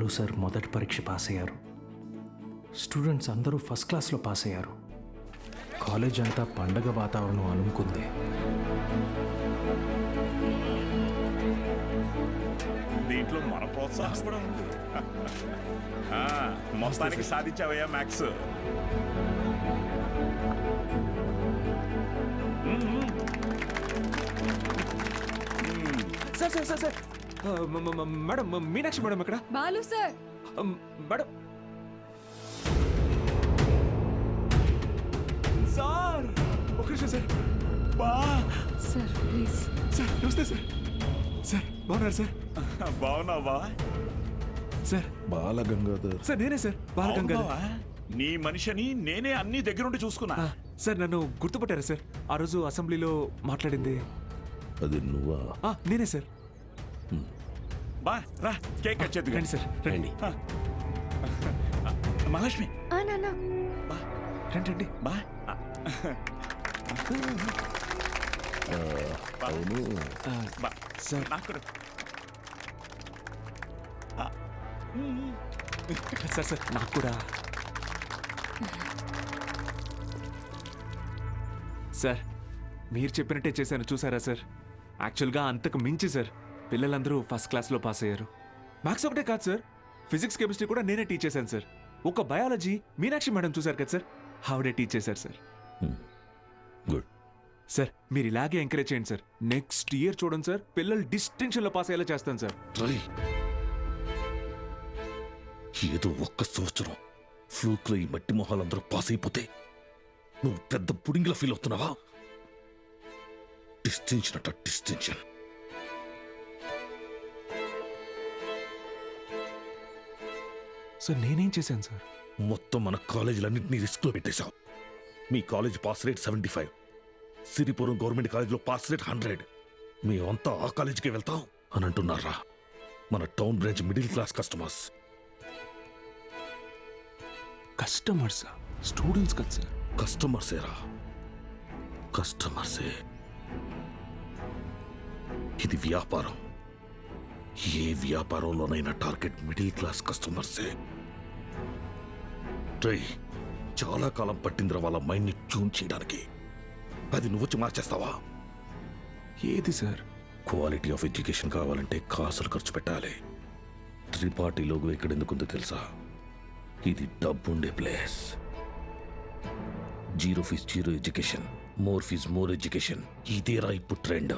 Balu sir మొదటి పరీక్ష pass అయ్యారు. స్టూడెంట్స్ అందరూ ఫస్ట్ క్లాస్లో పాస్ అయ్యారు. కాలేజ్ అంతా పండగ వాతావరణం అలుముకుంది. దీంట్లో మన ప్రోత్సాహం కూడా ఉంది. మొత్తానికి సాధించావయ్యా maths. Sir sir sir sir madam, Meenakshi madam ఎక్కడ? బాలు సార్. మేడం సార్, ఒక నిమిషం సార్. Sir please. సార్ నమస్తే సార్. సార్ బాగున్నారు సార్? బాగున్నావా సార్? బాలగంగాధర్ సార్ నేనే సార్, బాలగంగాధర్. నీ మనిషిని నేనే అన్ని దగ్గరుండి చూసుకున్నా. సార్ నన్ను గుర్తుపట్టారా సార్? ఆ రోజు అసెంబ్లీలో మాట్లాడింది అది నువ్వా? నేనే సార్. బా రా, కేక్ కట్ చేద్దు. రండి సార్, రండి. మహాలక్ష్మి నాన్న బా రండి రండి. బా. అవును. బా సార్ నాకు కూడా. సార్ సార్ నాకు కూడా. సార్ మీరు చెప్పినట్టే చేశాను, చూసారా సార్? యాక్చువల్గా అంతకు మించి సార్, పిల్లలందరూ ఫస్ట్ క్లాస్లో పాస్ అయ్యారు. మ్యాథ్స్ ఒకటే కాదు సార్, ఫిజిక్స్ కెమిస్ట్రీ కూడా నేనే టీచ్ చేశాను సార్. ఒక బయాలజీ మీనాక్షి మేడం చూశారు కదా సార్, ఆవిడే టీచ్ చేశారు సార్. గుడ్ సార్ మీరు ఇలాగే ఎంకరేజ్ చేయండి సార్. నెక్స్ట్ ఇయర్ చూడండి సార్, పిల్లలు డిస్టింక్షన్లో పాస్ అయ్యేలా చేస్తాను సార్. ఏదో ఒక్క సంవత్సరం ఫ్లూక్లో ఈ మట్టి మొహాలందరూ పాస్ అయిపోతే నువ్వు పెద్ద పుడింగిలా ఫీల్ అవుతున్నావా? డిస్టింక్షన్ అట డిస్టింక్షన్. సార్ నేనేం చేశాను సార్? మొత్తం మన కాలేజీలన్నింటినీ రిస్క్లో పెట్టేశావు. మీ college pass rate 75, Siripuram government కాలేజ్లో పాస్ రేట్ 100. మేమంతా ఆ కాలేజీకే వెళ్తాం అని అంటున్నారా? మన town branch middle class customers. Customers students కదా సార్? కస్టమర్సేరా, కస్టమర్సే. ఇది వ్యాపారం. ఏ వ్యాపారంలోనైనా టార్గెట్ మిడిల్ క్లాస్ కస్టమర్సే. ట్రై చాలా కాలం పట్టిందిరా వాళ్ళ మైండ్ని ట్యూన్ చేయడానికి. అది నువ్వు వచ్చి మార్చేస్తావా? ఏది సార్? క్వాలిటీ ఆఫ్ ఎడ్యుకేషన్ కావాలంటే కాసులు ఖర్చు పెట్టాలి. త్రిపాఠి లోగో ఇక్కడ ఎందుకుందో తెలుసా? ఇది డబ్బుండే place. Zero fees zero education, more fees more education, ఇదేరా ఇప్పుడు trend.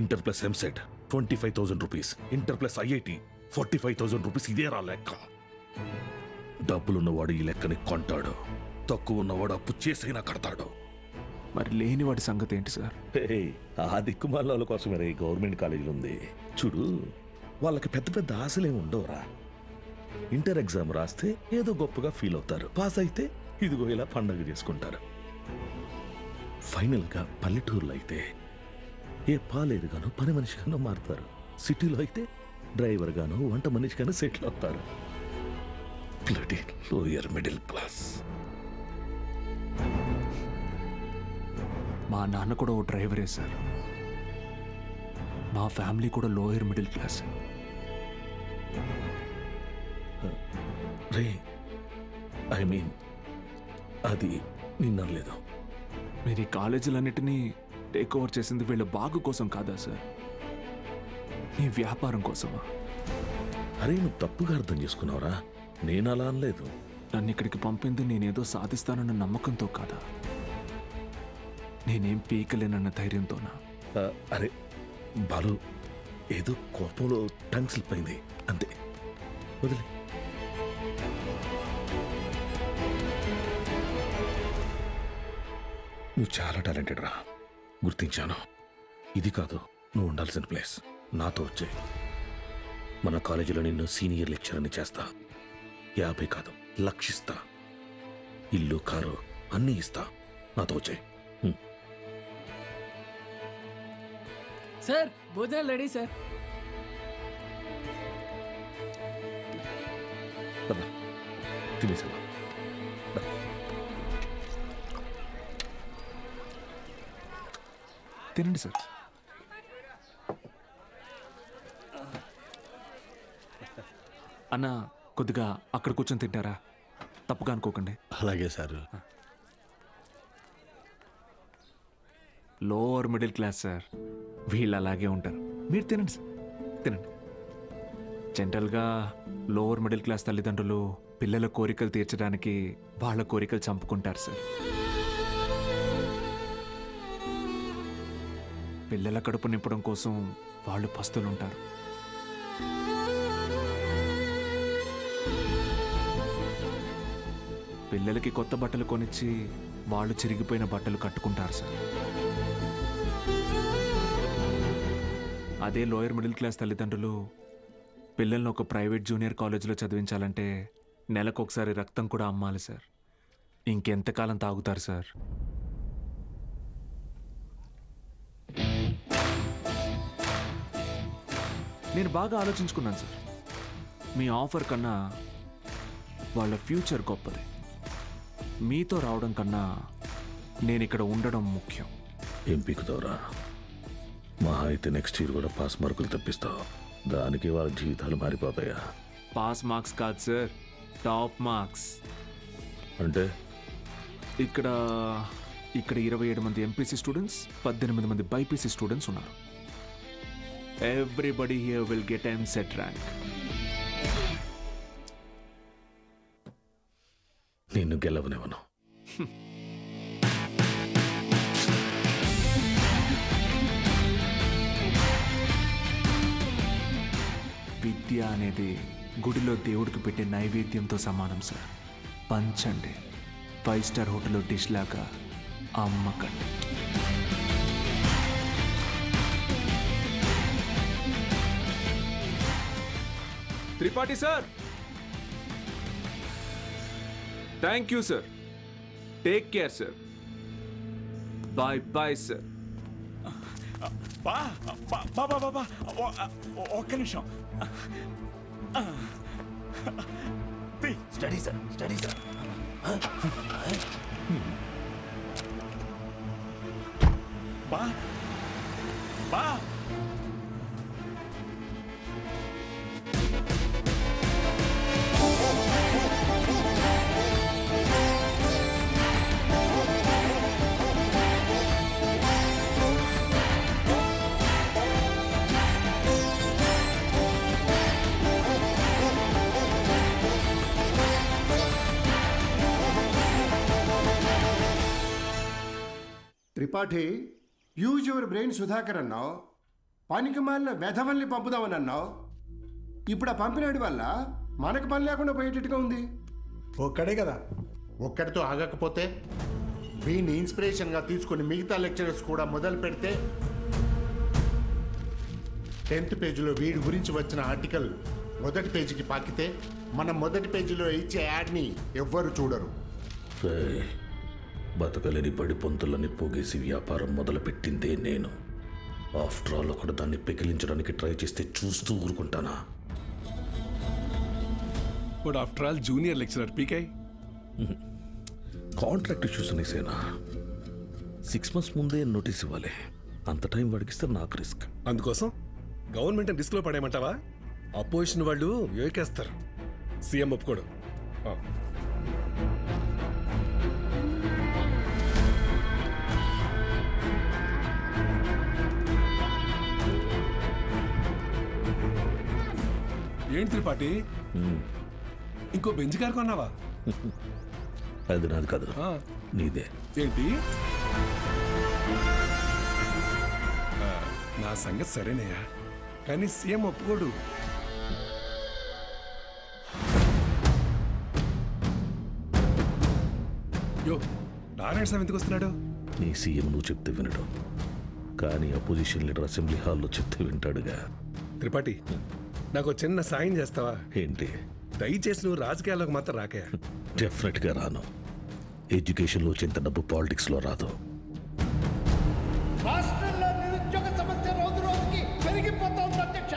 Inter plus EAMCET 25,000 rupees, inter plus IIT 45,000 rupees, ఇదేరా లెక్క. డబ్బులున్నవాడు ఈ లెక్కని కొంటాడు, తక్కువ ఉన్నవాడు అప్పు చేసైనా కడతాడు. మరి లేనివాడి సంగతి ఏంటి సార్? ఆ దిక్కుమాల కోసమే ఈ గవర్నమెంట్ కాలేజీలు ఉంది చూడు. వాళ్ళకి పెద్ద పెద్ద ఆశలేమి ఉండవురా. ఇంటర్ ఎగ్జామ్ రాస్తే ఏదో గొప్పగా ఫీల్ అవుతారు, పాస్ అయితే ఇదిగో ఇలా పండగ చేసుకుంటారు. ఫైనల్గా పల్లెటూరులో అయితే ఏ పాలేరుగానో పని మనిషిగానో మారుతారు. సిటీలో అయితే డ్రైవర్ గానో వంట మనిషిగానో సెటిల్ అవుతారు. Bloody lower middle class. మా నాన్న కూడా ఓ డ్రైవరే సార్. మా ఫ్యామిలీ కూడా lower middle class. Ray I mean అది నిన్నలేదు. మీరు ఈ కాలేజీలన్నిటినీ టేక్ ఓవర్ చేసింది వీళ్ళ బాగు కోసం కాదా సార్? మీ వ్యాపారం కోసమా? అరే నువ్వు తప్పుగా అర్థం చేసుకున్నావురా. నేను అలా అనలేదు. నన్ను ఇక్కడికి పంపింది నేనేదో సాధిస్తానన్న నమ్మకంతో కాదా? నేనేం పీకలేనన్న ధైర్యంతోనా? అరే బాలు, ఏదో కోపంలో టంగ్ స్లిప్ అయింది అంతే, వదిలే. నువ్వు చాలా టాలెంటెడ్ రా, గుర్తించాను. ఇది కాదు నువ్వు ఉండాల్సిన ప్లేస్. నాతో వచ్చే మన కాలేజీలో నిన్ను సీనియర్ లెక్చరర్ని చేస్తా. 50 కాదు 1,00,000 ఇస్తా. ఇల్లు కారు అన్నీ ఇస్తా. నాతో వచ్చే. సార్ భోజనాలు రెడీ సార్. తినేసా? తినండి సార్. అన్న కొద్దిగా అక్కడ కూర్చొని తింటారా? తప్పుగా అనుకోకండి. అలాగే sir. Lower middle class sir, వీళ్ళు అలాగే ఉంటారు. మీరు తినండి సార్, తినండి. జనరల్గా లోవర్ మిడిల్ క్లాస్ తల్లిదండ్రులు పిల్లల కోరికలు తీర్చడానికి వాళ్ళ కోరికలు చంపుకుంటారు సార్. పిల్లల కడుపు నింపడం కోసం వాళ్ళు పస్తులు ఉంటారు. పిల్లలకి కొత్త బట్టలు కొనిచ్చి వాళ్ళు చిరిగిపోయిన బట్టలు కట్టుకుంటారు సార్. అదే లోయర్ మిడిల్ క్లాస్ తల్లిదండ్రులు పిల్లల్ని ఒక ప్రైవేట్ జూనియర్ కాలేజీలో చదివించాలంటే నెలకొకసారి రక్తం కూడా అమ్మాలి సార్. ఇంకెంతకాలం తాగుతారు సార్? నేను బాగా ఆలోచించుకున్నాను సార్. మీ ఆఫర్ కన్నా వాళ్ళ ఫ్యూచర్ గొప్పది. మీతో రావడం కన్నా నేను ఇక్కడ ఉండడం ముఖ్యం. ఏం పీకుతావురా? మహా అయితే నెక్స్ట్ ఇయర్ కూడా పాస్ మార్కులు తప్పిస్తావు. దానికి వాళ్ళ జీవితాలు మారిపోతాయా? పాస్ మార్క్స్ కాదు సార్, టాప్ మార్క్స్. అంటే ఇక్కడ 27 మంది ఎంపీసీ స్టూడెంట్స్, 18 మంది బైపీసీ స్టూడెంట్స్ ఉన్నారు. Everybody here will get EAMCET rank. నిన్ను గెలవనివ్వను. విద్య అనేది గుడిలో దేవుడికి పెట్టే నైవేద్యంతో సమానం సార్. పంచండి, 5 స్టార్ హోటల్లో డిష్ లాగా అమ్మకండి. Tripathi sir, thank you sir. Take care sir. Bye bye sir. బా బా బా బా బా ఒక్క నిమిషం. Study sir, study sir. బా బా Tripathi, use your brain Sudhakar అన్నావు. పనికి మాలిన వెధవల్ని పంపుదామని అన్నావు. ఇప్పుడు ఆ పంపినాడి వల్ల మనకు పని లేకుండా పోయేటట్టుగా ఉంది. ఒక్కడే కదా, ఒక్కడితో ఆగకపోతే వీడిని ఇన్స్పిరేషన్గా తీసుకుని మిగతా లెక్చరర్స్ కూడా మొదలు పెడితే 10th పేజీలో వీడి గురించి వచ్చిన ఆర్టికల్ మొదటి పేజీకి పాకితే మనం మొదటి పేజీలో ఇచ్చే యాడ్ని ఎవ్వరు చూడరు. బతకలేని పడి పొంతులని పోగేసి వ్యాపారం మొదలుపెట్టిందే నేను. ఆఫ్టర్ ఆల్ ఒకడు దాన్ని పెకిలించడానికి ట్రై చేస్తే చూస్తూ ఊరుకుంటానా? But after all junior lecturer పీకే. కాంట్రాక్ట్ ఇష్యూస్ అనేసేనా? 6 months ముందే నోటీస్ ఇవ్వాలి. అంత టైం వాడికిస్తే నాకు రిస్క్. అందుకోసం గవర్నమెంట్ రిస్క్లో పడేయమంటావా? అపోజిషన్ వాళ్ళు యోకేస్తారు. సీఎం ఒప్పుకోడు. ఏంటి త్రిపాఠి, ఇంకో బెంచ్ కారు కొన్నావా? అది నాది కాదు, నీదే. ఏంటి? నా సంగతి సరేనయ్యా, కానీ సీఎం ఒప్పుకోడు. యో, నారాయణ స్వామి ఎందుకు వస్తున్నాడు? నీ సీఎం నువ్వు చెప్తే వినడు, కానీ అపోజిషన్ లీడర్ అసెంబ్లీ హాల్లో చెప్తే వింటాడుగా. త్రిపాఠి, నాకు చిన్న సాయం చేస్తావా? ఏంటి? దయచేసి నువ్వు రాజకీయాల్లోకి మాత్రం రాకయా. డెఫినెట్గా రాను. ఎడ్యుకేషన్లో వచ్చేంత డబ్బు పాలిటిక్స్లో రాదు. రాష్ట్రంలో నిరుద్యోగ సమస్య రోజు రోజుకి పెరిగిపోతోంది అధ్యక్ష.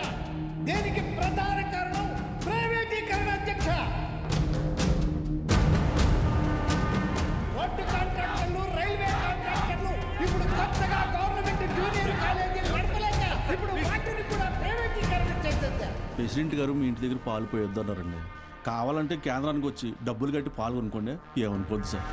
దీనికి ప్రధాన కారణం ప్రైవేటీకరణ అధ్యక్ష. రోడ్డు కాంట్రాక్టర్లు, రైల్వే కాంట్రాక్టర్లు ఇప్పుడు కొత్తగా గవర్నమెంట్ జూనియర్ కాలేజీలు నడపలేక ఇప్పుడు వాటిని కూడా ప్రైవేటీకరణ చేసేసారు. మీ ప్రెసిడెంట్ గారు మీ ఇంటి దగ్గర పాలు పోయొద్దు అన్నారండి. కావాలంటే కేంద్రానికి వచ్చి డబ్బులు కట్టి పాలు కొనుక్కోండి, ఏమనుకోద్దు సార్.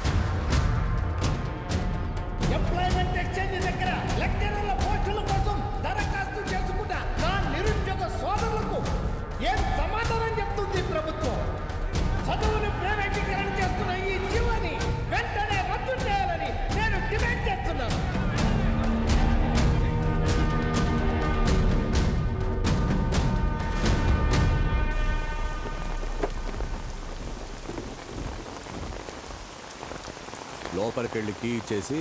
ఎంప్లాయ్మెంట్ ఎక్స్చేంజ్ దగ్గర లెక్చరర్ల పోస్టుల కోసం దరఖాస్తు చేసుకుంటా నా నిరుద్యోగ సోదరులకు ఏం సమాధానం చెప్తుంది ప్రభుత్వం? చదువును ప్రైవేటీకరణ చేస్తున్న ఈ జీవాన్ని వెంటనే రద్దు చేయాలని నేను డిమాండ్ చేస్తున్నాను. లోపలికి వెళ్ళి కీ ఇచ్చేసి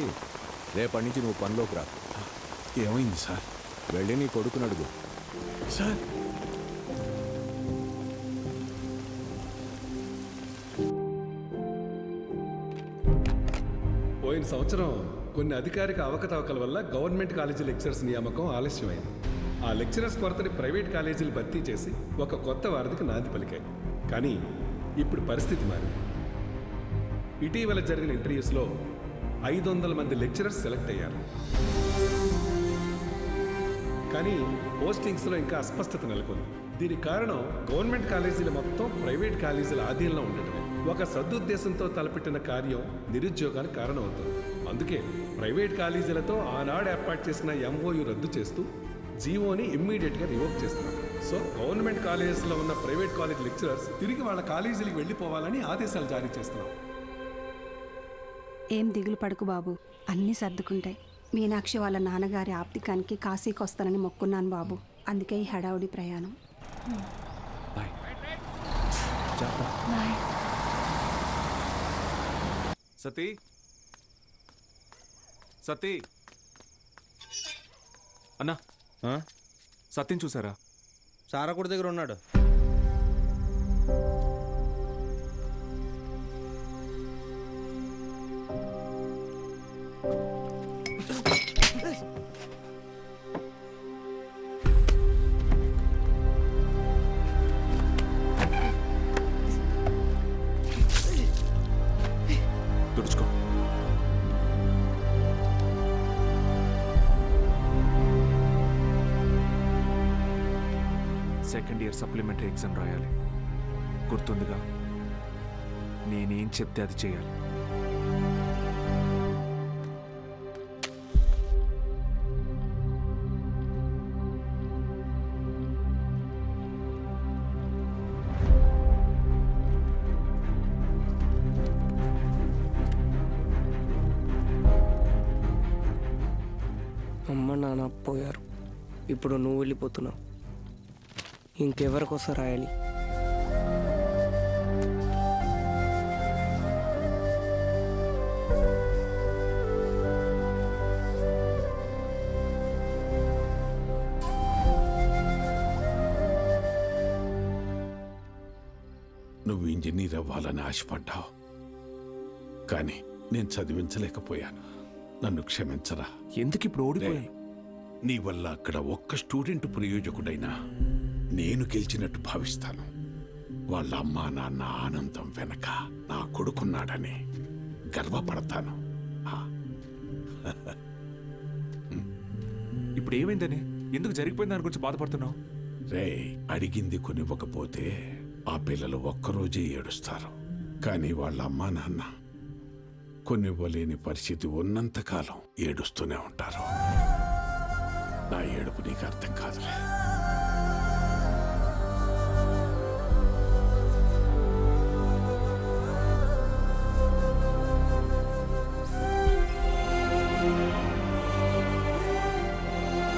రేపటి నుంచి నువ్వు పనిలోకి రా. ఏమైంది సార్? వెళ్ళి నీ కొడుకుని అడుగు. సార్ పోయిన సంవత్సరం కొన్ని అధికారిక అవకతవకల వల్ల గవర్నమెంట్ కాలేజీ లెక్చరర్స్ నియామకం ఆలస్యమైంది. ఆ లెక్చరర్స్ కొరతని ప్రైవేట్ కాలేజీలు భర్తీ చేసి ఒక కొత్త వారధికి నాంది పలికాయి. కానీ ఇప్పుడు పరిస్థితి మారింది. ఇటీవల జరిగిన ఇంటర్వ్యూస్లో 500 మంది లెక్చరర్స్ సెలెక్ట్ అయ్యారు. కానీ పోస్టింగ్స్లో ఇంకా అస్పష్టత నెలకొంది. దీనికి కారణం గవర్నమెంట్ కాలేజీలు మొత్తం ప్రైవేట్ కాలేజీల ఆధీనంలో ఉండటమే. ఒక సదుద్దేశంతో తలపెట్టిన కార్యం నిరుద్యోగానికి కారణమవుతుంది. అందుకే ప్రైవేట్ కాలేజీలతో ఆనాడు ఏర్పాటు చేసిన ఎంఓయు రద్దు చేస్తూ జీవోని ఇమ్మీడియట్గా రివోక్ చేస్తున్నారు. సో గవర్నమెంట్ కాలేజెస్లో ఉన్న ప్రైవేట్ కాలేజ్ లెక్చరర్స్ తిరిగి వాళ్ళ కాలేజీలకు వెళ్ళిపోవాలని ఆదేశాలు జారీ చేస్తున్నారు. ఏం దిగులు పడకు బాబు, అన్నీ సర్దుకుంటాయి. మీనాక్షి వాళ్ళ నాన్నగారి ఆప్తికానికి కాశీకి వస్తానని మొక్కున్నాను బాబు. అందుకే ఈ హడావుడి ప్రయాణం. సతీ, సతీ అన్నా, సత్యం చూసారా? సారకుడి దగ్గర ఉన్నాడు. తుడుచుకో. సెకండ్ ఇయర్ సప్లిమెంటరీ ఎగ్జామ్ రాయాలి. గుర్తుందిగా? నేనేం చెప్తే అది చేయాలి. అమ్మ నాన్న పోయారు. ఇప్పుడు నువ్వు వెళ్ళిపోతున్నావు. ఇంకెవరికోసం రాయాలి? నువ్వు ఇంజనీర్ అవ్వాలని ఆశపడ్డావు, కానీ నేను చదివించలేకపోయాను. నన్ను క్షమించరా. ఎందుకు ఇప్పుడు ఓడిపోయి? నీ వల్ల అక్కడ ఒక్క స్టూడెంట్ ప్రయోజకుడైనా నేను గెలిచినట్టు భావిస్తాను. వాళ్ళ అమ్మా నాన్న ఆనందం వెనక నా కొడుకున్నాడని గర్వపడతాను. ఇప్పుడు ఏమైందని? ఎందుకు జరిగిపోయింది దాని గురించి బాధపడుతున్నావు? రే, అడిగింది కొనివ్వకపోతే ఆ పిల్లలు ఒక్కరోజే ఏడుస్తారు. కానీ వాళ్ళ అమ్మా నాన్న కొనివ్వలేని పరిస్థితి ఉన్నంతకాలం ఏడుస్తూనే ఉంటారు. నా ఏడుపు నీకు అర్థం కాదులే.